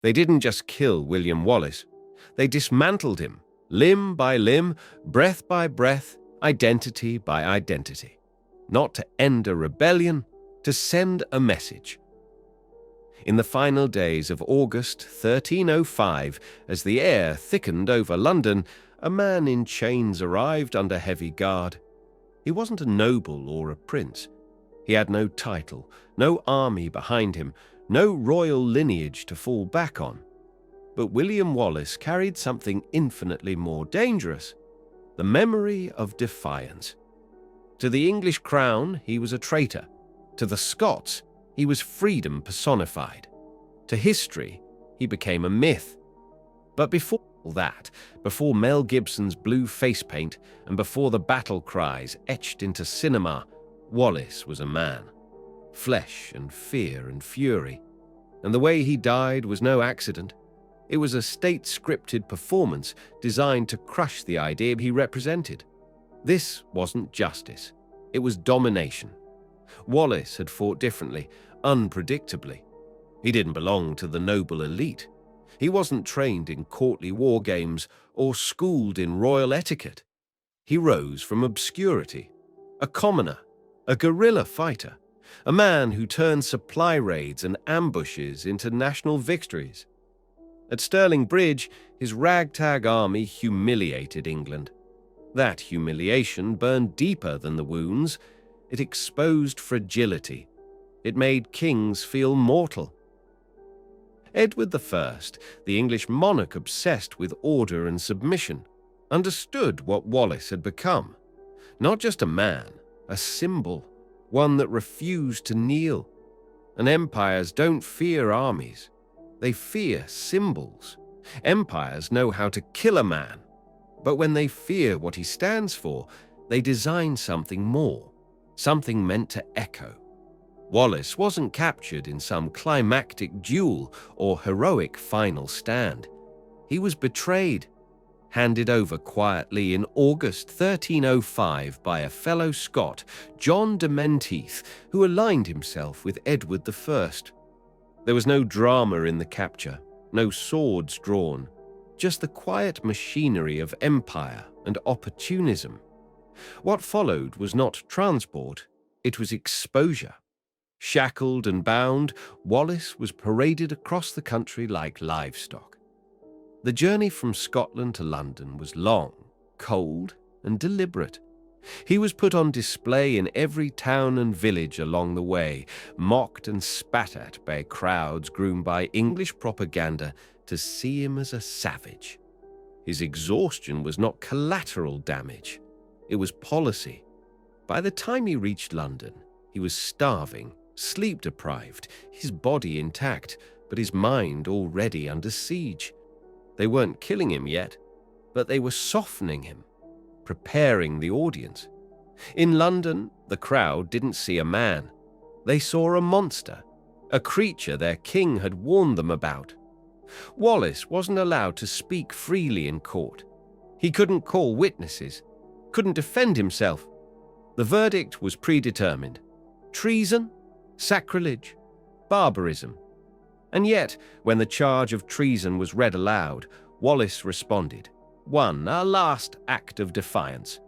They didn't just kill William Wallace. They dismantled him, limb by limb, breath by breath, identity by identity. Not to end a rebellion, to send a message. In the final days of August 1305, as the air thickened over London, a man in chains arrived under heavy guard. He wasn't a noble or a prince. He had no title, no army behind him, no royal lineage to fall back on. But William Wallace carried something infinitely more dangerous: the memory of defiance. To the English crown, he was a traitor. To the Scots, he was freedom personified. To history, he became a myth. But before all that, before Mel Gibson's blue face paint and before the battle cries etched into cinema, Wallace was a man. Flesh and fear and fury. And the way he died was no accident. It was a state-scripted performance designed to crush the idea he represented. This wasn't justice. It was domination. Wallace had fought differently, unpredictably. He didn't belong to the noble elite. He wasn't trained in courtly war games or schooled in royal etiquette. He rose from obscurity, a commoner, a guerrilla fighter, a man who turned supply raids and ambushes into national victories. At Stirling Bridge, his ragtag army humiliated England. That humiliation burned deeper than the wounds. It exposed fragility. It made kings feel mortal. Edward I, the English monarch obsessed with order and submission, understood what Wallace had become. Not just a man, a symbol, one that refused to kneel. And empires don't fear armies. They fear symbols. Empires know how to kill a man. But when they fear what he stands for, they design something more, something meant to echo. Wallace wasn't captured in some climactic duel or heroic final stand. He was betrayed, handed over quietly in August 1305 by a fellow Scot, John de Menteith, who aligned himself with Edward I. There was no drama in the capture, no swords drawn, just the quiet machinery of empire and opportunism. What followed was not transport, it was exposure. Shackled and bound, Wallace was paraded across the country like livestock. The journey from Scotland to London was long, cold, and deliberate. He was put on display in every town and village along the way, mocked and spat at by crowds groomed by English propaganda to see him as a savage. His exhaustion was not collateral damage. It was policy. By the time he reached London, he was starving, sleep-deprived, his body intact, but his mind already under siege. They weren't killing him yet, but they were softening him, preparing the audience. In London, the crowd didn't see a man. They saw a monster, a creature their king had warned them about. Wallace wasn't allowed to speak freely in court. He couldn't call witnesses, couldn't defend himself. The verdict was predetermined: treason, sacrilege, barbarism. And yet, when the charge of treason was read aloud, Wallace responded, one, a last act of defiance.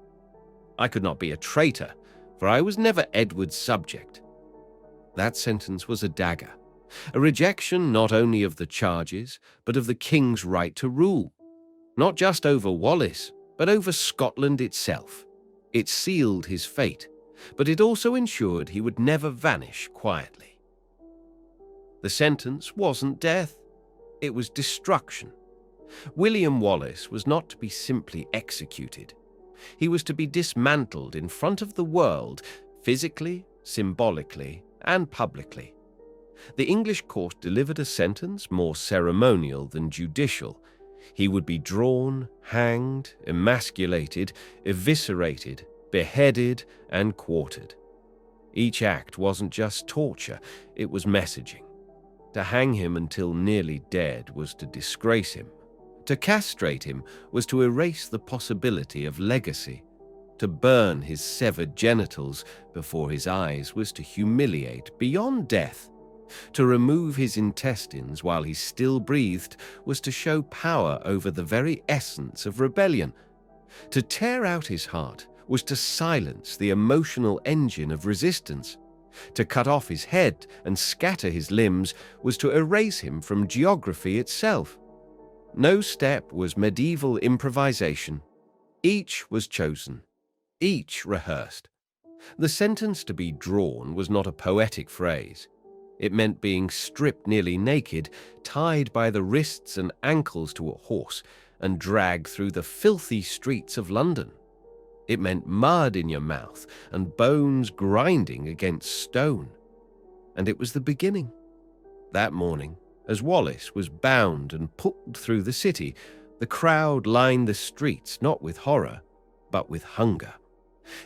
I could not be a traitor, for I was never Edward's subject. That sentence was a dagger, a rejection not only of the charges, but of the king's right to rule. Not just over Wallace, but over Scotland itself. It sealed his fate, but it also ensured he would never vanish quietly. The sentence wasn't death, it was destruction. William Wallace was not to be simply executed. He was to be dismantled in front of the world, physically, symbolically, and publicly. The English court delivered a sentence more ceremonial than judicial. He would be drawn, hanged, emasculated, eviscerated, beheaded, and quartered. Each act wasn't just torture, it was messaging. To hang him until nearly dead was to disgrace him. To castrate him was to erase the possibility of legacy. To burn his severed genitals before his eyes was to humiliate beyond death. To remove his intestines while he still breathed was to show power over the very essence of rebellion. To tear out his heart was to silence the emotional engine of resistance. To cut off his head and scatter his limbs was to erase him from geography itself. No step was medieval improvisation. Each was chosen, each rehearsed. The sentence to be drawn was not a poetic phrase. It meant being stripped nearly naked, tied by the wrists and ankles to a horse, and dragged through the filthy streets of London. It meant mud in your mouth and bones grinding against stone. And it was the beginning. That morning, as Wallace was bound and pulled through the city, the crowd lined the streets not with horror, but with hunger.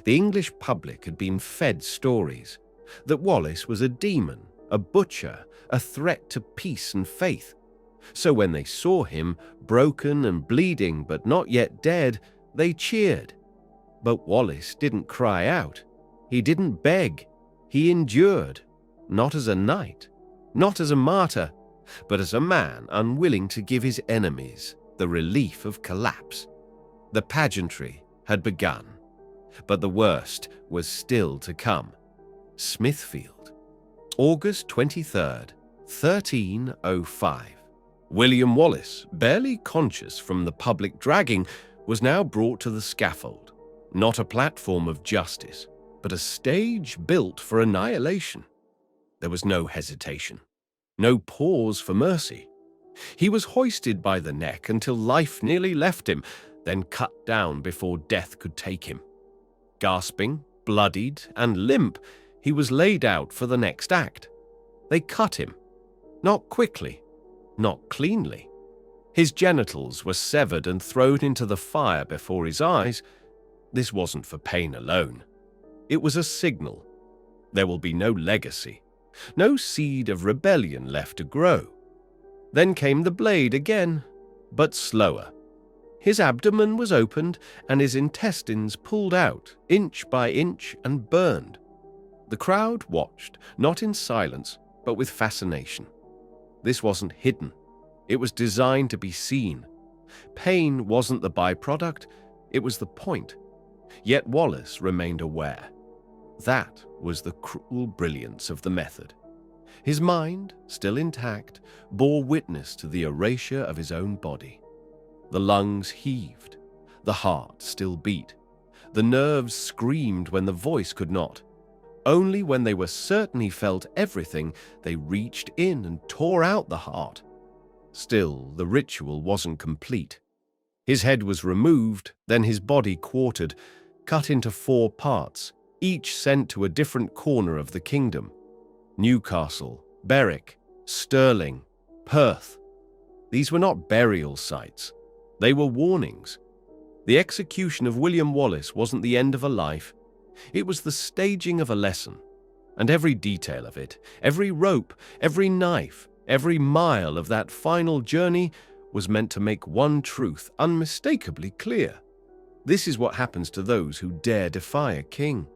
The English public had been fed stories that Wallace was a demon, a butcher, a threat to peace and faith. So when they saw him, broken and bleeding but not yet dead, they cheered. But Wallace didn't cry out. He didn't beg. He endured, not as a knight, not as a martyr, but as a man unwilling to give his enemies the relief of collapse. The pageantry had begun, but the worst was still to come. Smithfield, August 23rd, 1305. William Wallace, barely conscious from the public dragging, was now brought to the scaffold. Not a platform of justice, but a stage built for annihilation. There was no hesitation, no pause for mercy. He was hoisted by the neck until life nearly left him, then cut down before death could take him. Gasping, bloodied, and limp, he was laid out for the next act. They cut him, not quickly, not cleanly. His genitals were severed and thrown into the fire before his eyes. This wasn't for pain alone. It was a signal. There will be no legacy, no seed of rebellion left to grow. Then came the blade again, but slower. His abdomen was opened and his intestines pulled out, inch by inch, and burned. The crowd watched, not in silence, but with fascination. This wasn't hidden. It was designed to be seen. Pain wasn't the byproduct, it was the point. Yet Wallace remained aware. That was the cruel brilliance of the method. His mind, still intact, bore witness to the erasure of his own body. The lungs heaved, the heart still beat, the nerves screamed when the voice could not. Only when they were certain he felt everything, they reached in and tore out the heart. Still, the ritual wasn't complete. His head was removed, then his body quartered, cut into 4 parts, each sent to a different corner of the kingdom. Newcastle, Berwick, Stirling, Perth. These were not burial sites. They were warnings. The execution of William Wallace wasn't the end of a life. It was the staging of a lesson. And every detail of it, every rope, every knife, every mile of that final journey was meant to make one truth unmistakably clear. This is what happens to those who dare defy a king.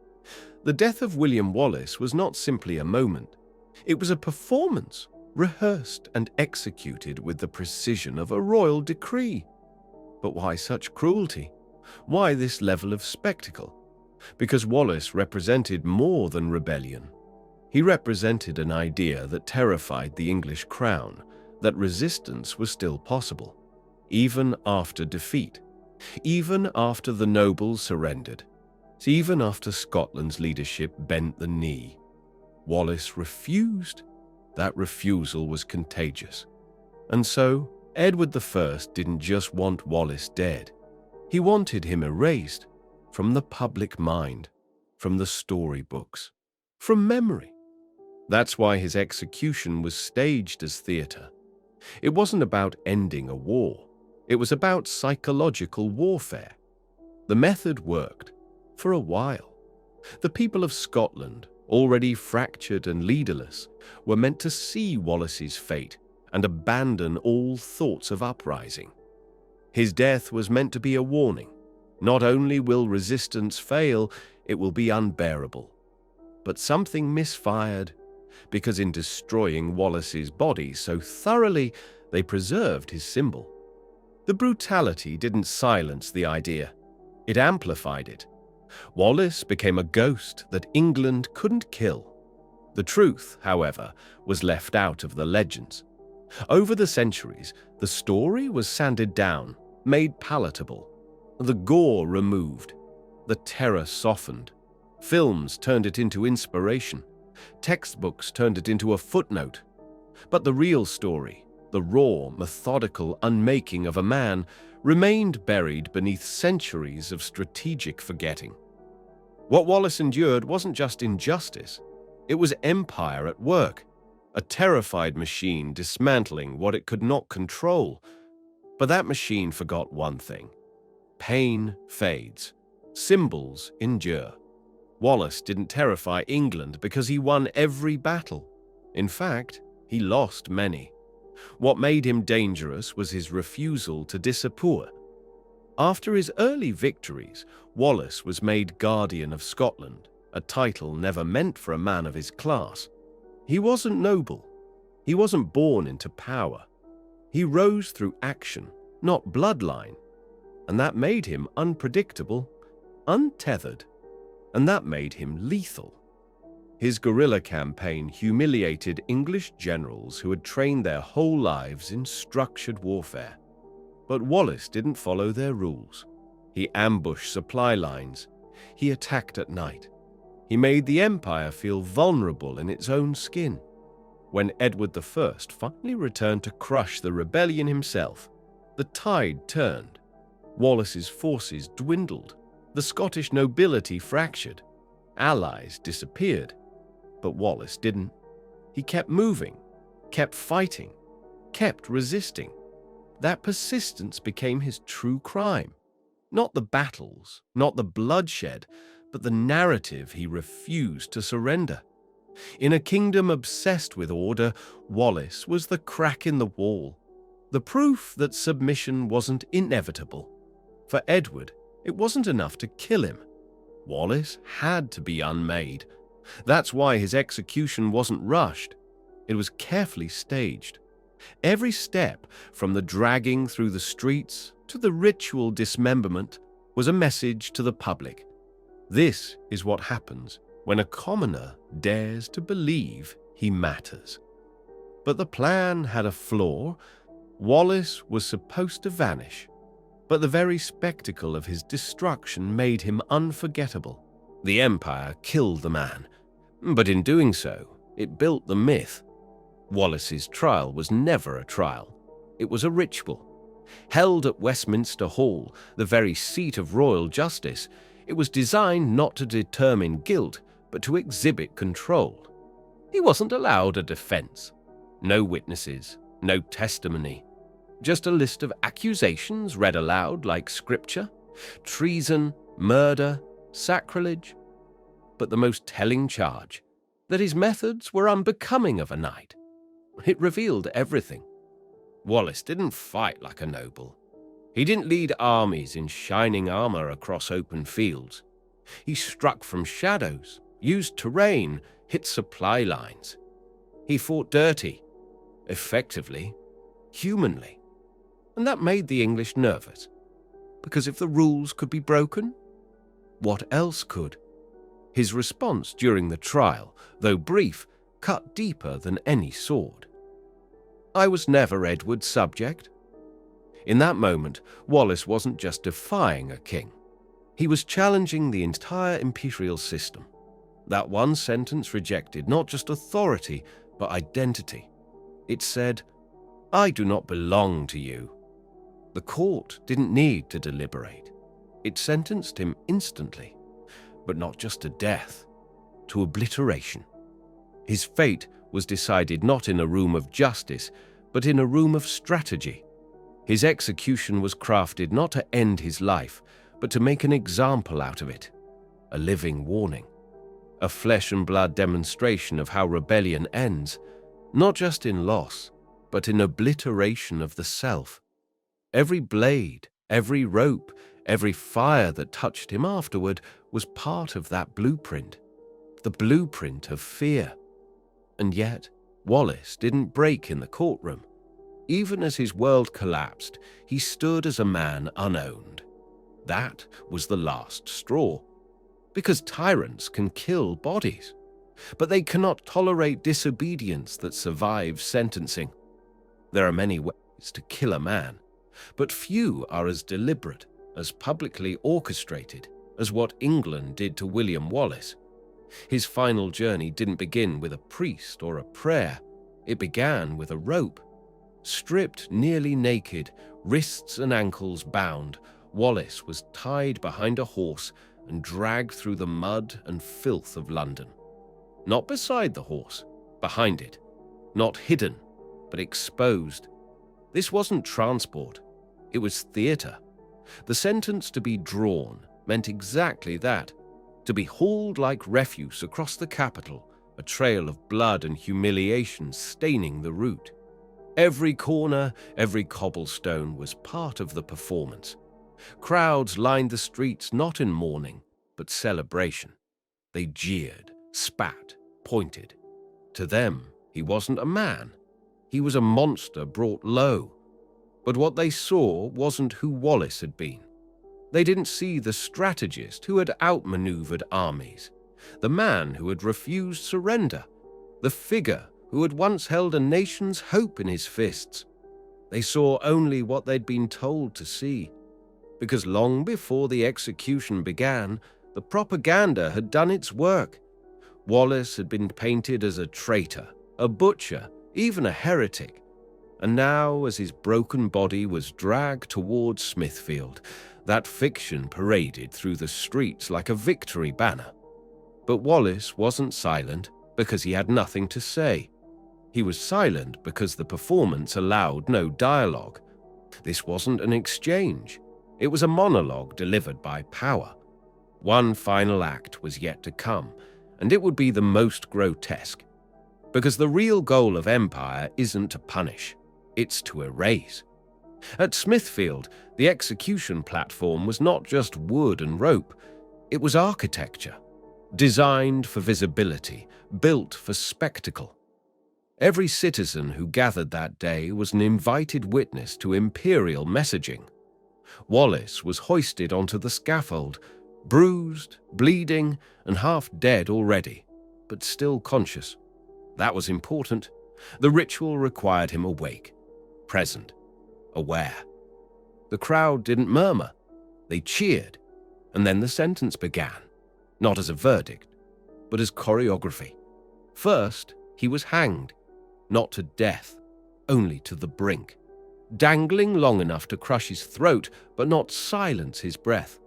The death of William Wallace was not simply a moment. It was a performance, rehearsed and executed with the precision of a royal decree. But why such cruelty? Why this level of spectacle? Because Wallace represented more than rebellion. He represented an idea that terrified the English crown, that resistance was still possible, even after defeat, even after the nobles surrendered, even after Scotland's leadership bent the knee. Wallace refused. That refusal was contagious. And so, Edward I didn't just want Wallace dead. He wanted him erased from the public mind, from the storybooks, from memory. That's why his execution was staged as theatre. It wasn't about ending a war. It was about psychological warfare. The method worked for a while. The people of Scotland, already fractured and leaderless, were meant to see Wallace's fate and abandon all thoughts of uprising. His death was meant to be a warning. Not only will resistance fail, it will be unbearable. But something misfired, because in destroying Wallace's body so thoroughly, they preserved his symbol. The brutality didn't silence the idea. It amplified it. Wallace became a ghost that England couldn't kill. The truth, however, was left out of the legends. Over the centuries, the story was sanded down, made palatable. The gore removed. The terror softened. Films turned it into inspiration. Textbooks turned it into a footnote. But the real story, the raw, methodical unmaking of a man, remained buried beneath centuries of strategic forgetting. What Wallace endured wasn't just injustice. It was empire at work, a terrified machine dismantling what it could not control. But that machine forgot one thing. Pain fades. Symbols endure. Wallace didn't terrify England because he won every battle. In fact, he lost many. What made him dangerous was his refusal to disappear. After his early victories, Wallace was made Guardian of Scotland, a title never meant for a man of his class. He wasn't noble. He wasn't born into power. He rose through action, not bloodline. And that made him unpredictable, untethered, and that made him lethal. His guerrilla campaign humiliated English generals who had trained their whole lives in structured warfare. But Wallace didn't follow their rules. He ambushed supply lines. He attacked at night. He made the empire feel vulnerable in its own skin. When Edward I finally returned to crush the rebellion himself, the tide turned. Wallace's forces dwindled. The Scottish nobility fractured. Allies disappeared. But Wallace didn't. He kept moving, kept fighting, kept resisting. That persistence became his true crime. Not the battles, not the bloodshed, but the narrative he refused to surrender. In a kingdom obsessed with order, Wallace was the crack in the wall, the proof that submission wasn't inevitable. For Edward, it wasn't enough to kill him. Wallace had to be unmade. That's why his execution wasn't rushed. It was carefully staged. Every step, from the dragging through the streets to the ritual dismemberment, was a message to the public. This is what happens when a commoner dares to believe he matters. But the plan had a flaw. Wallace was supposed to vanish, but the very spectacle of his destruction made him unforgettable. The Empire killed the man, but in doing so, it built the myth. Wallace's trial was never a trial. It was a ritual. Held at Westminster Hall, the very seat of royal justice, it was designed not to determine guilt, but to exhibit control. He wasn't allowed a defense. No witnesses, no testimony. Just a list of accusations read aloud like scripture. Treason, murder, sacrilege. But the most telling charge, that his methods were unbecoming of a knight. It revealed everything. Wallace didn't fight like a noble. He didn't lead armies in shining armor across open fields. He struck from shadows, used terrain, hit supply lines. He fought dirty, effectively, humanly. And that made the English nervous. Because if the rules could be broken, what else could? His response during the trial, though brief, cut deeper than any sword. I was never Edward's subject. In that moment, Wallace wasn't just defying a king. He was challenging the entire imperial system. That one sentence rejected not just authority, but identity. It said, "I do not belong to you." The court didn't need to deliberate. It sentenced him instantly, but not just to death, to obliteration. His fate was decided not in a room of justice, but in a room of strategy. His execution was crafted not to end his life, but to make an example out of it, a living warning, a flesh and blood demonstration of how rebellion ends, not just in loss, but in obliteration of the self. Every blade, every rope, every fire that touched him afterward was part of that blueprint, the blueprint of fear. And yet, Wallace didn't break in the courtroom. Even as his world collapsed, he stood as a man unowned. That was the last straw. Because tyrants can kill bodies, but they cannot tolerate disobedience that survives sentencing. There are many ways to kill a man, but few are as deliberate, as publicly orchestrated as what England did to William Wallace. His final journey didn't begin with a priest or a prayer. It began with a rope. Stripped nearly naked, wrists and ankles bound, Wallace was tied behind a horse and dragged through the mud and filth of London. Not beside the horse, behind it. Not hidden, but exposed. This wasn't transport. It was theatre. The sentence to be drawn meant exactly that, to be hauled like refuse across the capital, a trail of blood and humiliation staining the route. Every corner, every cobblestone was part of the performance. Crowds lined the streets not in mourning, but celebration. They jeered, spat, pointed. To them, he wasn't a man. He was a monster brought low. But what they saw wasn't who Wallace had been. They didn't see the strategist who had outmaneuvered armies, the man who had refused surrender, the figure who had once held a nation's hope in his fists. They saw only what they'd been told to see, because long before the execution began, the propaganda had done its work. Wallace had been painted as a traitor, a butcher, even a heretic. And now, as his broken body was dragged towards Smithfield, that fiction paraded through the streets like a victory banner. But Wallace wasn't silent because he had nothing to say. He was silent because the performance allowed no dialogue. This wasn't an exchange. It was a monologue delivered by power. One final act was yet to come, and it would be the most grotesque. Because the real goal of empire isn't to punish, it's to erase. At Smithfield, the execution platform was not just wood and rope, it was architecture, designed for visibility, built for spectacle. Every citizen who gathered that day was an invited witness to imperial messaging. Wallace was hoisted onto the scaffold, bruised, bleeding, and half dead already, but still conscious. That was important. The ritual required him awake, present, aware. The crowd didn't murmur. They cheered, and then the sentence began, not as a verdict, but as choreography. First, he was hanged, not to death, only to the brink, dangling long enough to crush his throat but not silence his breath.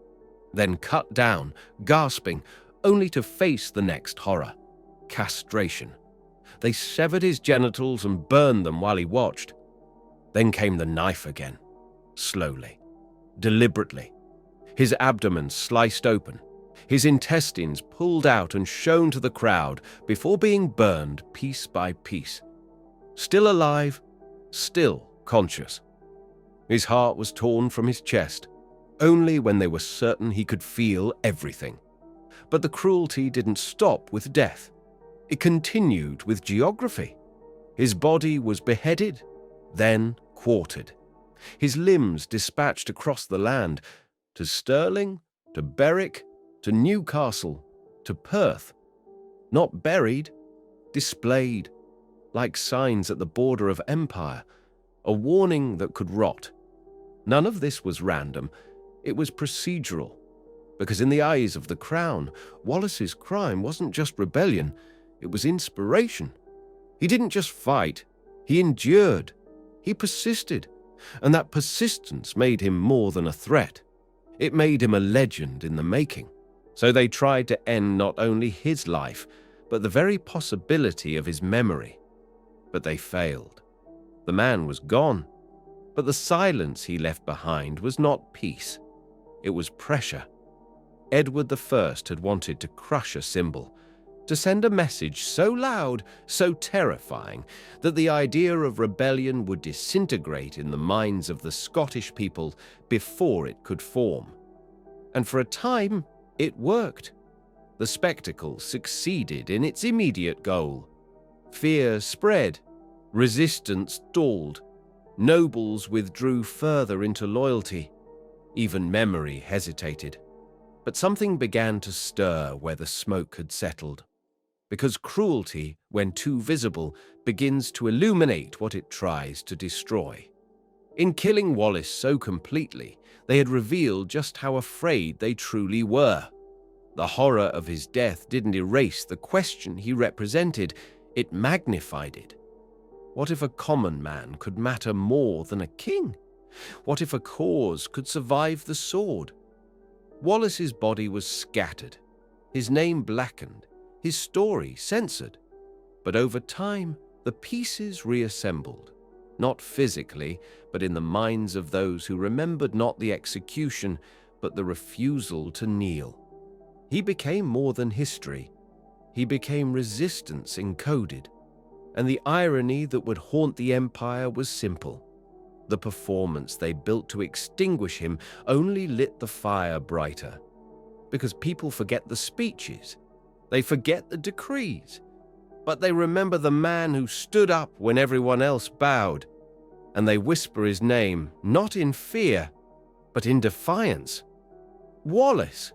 Then cut down, gasping, only to face the next horror, castration. They severed his genitals and burned them while he watched. Then came the knife again, slowly, deliberately. His abdomen sliced open, his intestines pulled out and shown to the crowd before being burned piece by piece. Still alive, still conscious. His heart was torn from his chest, only when they were certain he could feel everything. But the cruelty didn't stop with death. It continued with geography. His body was beheaded, then quartered. His limbs dispatched across the land, to Stirling, to Berwick, to Newcastle, to Perth. Not buried, displayed, like signs at the border of empire, a warning that could rot. None of this was random. It was procedural, because in the eyes of the Crown, Wallace's crime wasn't just rebellion, it was inspiration. He didn't just fight, he endured, he persisted, and that persistence made him more than a threat. It made him a legend in the making. So they tried to end not only his life, but the very possibility of his memory. But they failed. The man was gone, but the silence he left behind was not peace. It was pressure. Edward I had wanted to crush a symbol, to send a message so loud, so terrifying, that the idea of rebellion would disintegrate in the minds of the Scottish people before it could form. And for a time, it worked. The spectacle succeeded in its immediate goal. Fear spread, resistance stalled, nobles withdrew further into loyalty, even memory hesitated. But something began to stir where the smoke had settled, because cruelty, when too visible, begins to illuminate what it tries to destroy. In killing Wallace so completely, they had revealed just how afraid they truly were. The horror of his death didn't erase the question he represented, it magnified it. What if a common man could matter more than a king? What if a cause could survive the sword? Wallace's body was scattered, his name blackened, his story censored. But over time, the pieces reassembled, not physically, but in the minds of those who remembered not the execution, but the refusal to kneel. He became more than history. He became resistance encoded. And the irony that would haunt the empire was simple. The performance they built to extinguish him only lit the fire brighter. Because people forget the speeches. They forget the decrees. But they remember the man who stood up when everyone else bowed. And they whisper his name, not in fear, but in defiance. Wallace!